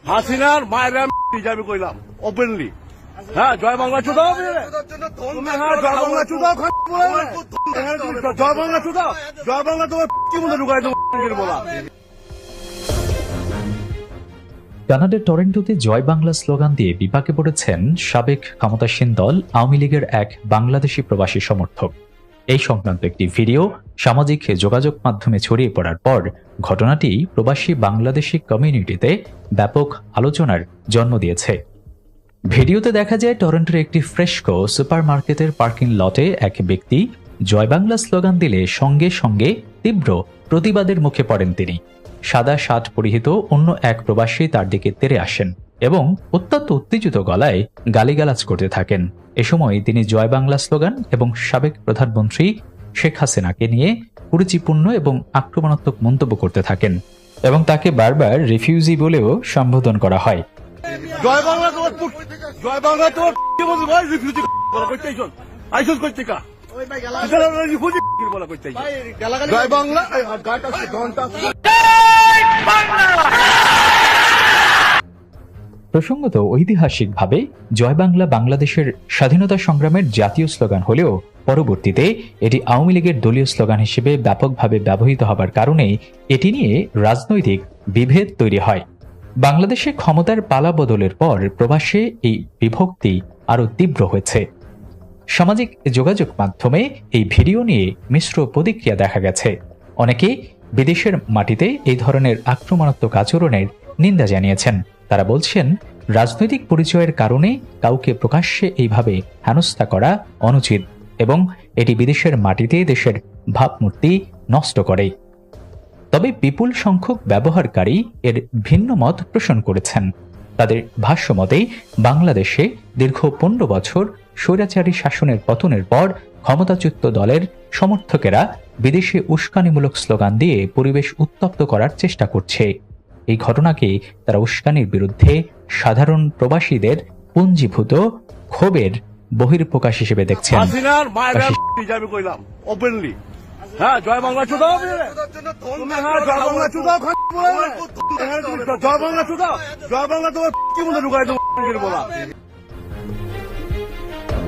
হাসিনার মায়ের আমি কইলাম ওপেনলি। হ্যাঁ, জয় বাংলা চুদাও, হ্যাঁ জয় বাংলা চুদাও, জয় বাংলা চুদাও, জয় বাংলা তোমার কি মনে ঢুকাই দেবো বলা। কানাডার টরেন্টোতে জয় বাংলা স্লোগান দিয়ে বিপাকে পড়েছেন সাবেক ক্ষমতাসীন দল আওয়ামী লীগের এক বাংলাদেশি প্রবাসী সমর্থক। এই সংক্রান্ত একটি ভিডিও সামাজিক যোগাযোগ মাধ্যমে ছড়িয়ে পড়ার পর ঘটনাটি প্রবাসী বাংলাদেশি কমিউনিটিতে ব্যাপক আলোচনার জন্ম দিয়েছে। ভিডিওতে দেখা যায় টরন্টোর একটি ফ্রেশকো সুপারমার্কেটের পার্কিং লটে এক ব্যক্তি জয় বাংলা স্লোগান দিলে সঙ্গে সঙ্গে তীব্র প্রতিবাদের মুখে পড়েন তিনি। সাদা শার্ট পরিহিত অন্য এক প্রবাসী তার দিকে তেড়ে আসেন এবং অত্যন্ত উত্তেজিত গলায় গালিগালাজ করতে থাকেন। এ সময় তিনি জয় বাংলা স্লোগান এবং সাবেক প্রধানমন্ত্রী শেখ হাসিনাকে নিয়ে কুরুচিপূর্ণ এবং আক্রমণাত্মক মন্তব্য করতে থাকেন এবং তাকে বারবার রিফিউজি বলেও সম্বোধন করা হয়। জয় বাংলা তোমার, জয় বাংলা তোমার কি বলবো ভাই, রিফিউজি বলা করতে আইসন করতে কা জয় বাংলা। প্রসঙ্গত ঐতিহাসিকভাবে জয় বাংলা বাংলাদেশের স্বাধীনতা সংগ্রামের জাতীয় স্লোগান হলেও পরবর্তীতে এটি আওয়ামী লীগের দলীয় স্লোগান হিসেবে ব্যাপকভাবে ব্যবহৃত হবার কারণে এটি নিয়ে রাজনৈতিক বিভেদ তৈরি হয়। বাংলাদেশে ক্ষমতার পালা বদলের পর প্রবাসে এই বিভক্তি আরও তীব্র হয়েছে। সামাজিক যোগাযোগ মাধ্যমে এই ভিডিও নিয়ে মিশ্র প্রতিক্রিয়া দেখা গেছে। অনেকে বিদেশের মাটিতে এই ধরনের আক্রমণাত্মক আচরণের নিন্দা জানিয়েছেন। তারা বলছেন, রাজনৈতিক পরিচয়ের কারণে কাউকে প্রকাশ্যে এইভাবে হেনস্থা করা অনুচিত এবং এটি বিদেশের মাটিতে দেশের ভাবমূর্তি নষ্ট করে। তবে বিপুল সংখ্যক ব্যবহারকারী এর ভিন্ন মত পোষণ করেছেন। তাদের ভাষ্যমতে বাংলাদেশে দীর্ঘ 15 বছর স্বৈরাচারী শাসনের পতনের পর ক্ষমতাচ্যুত দলের সমর্থকেরা বিদেশে উস্কানিমূলক স্লোগান দিয়ে পরিবেশ উত্তপ্ত করার চেষ্টা করছে। এই ঘটনাকে তারা উস্কানির বিরুদ্ধে সাধারণ প্রবাসীদের পুঞ্জীভূত ক্ষোভের বহিঃপ্রকাশ হিসেবে দেখছেন। হাসিনার মায়ের আমি কইলাম ওপেনলি। হ্যাঁ, জয় বাংলা চুদাও, হ্যাঁ জয় বাংলা চুদাও, জয় বাংলা চুদাও, জয় বাংলা তোমার কি মনে ঢুকাই দেবো বলা।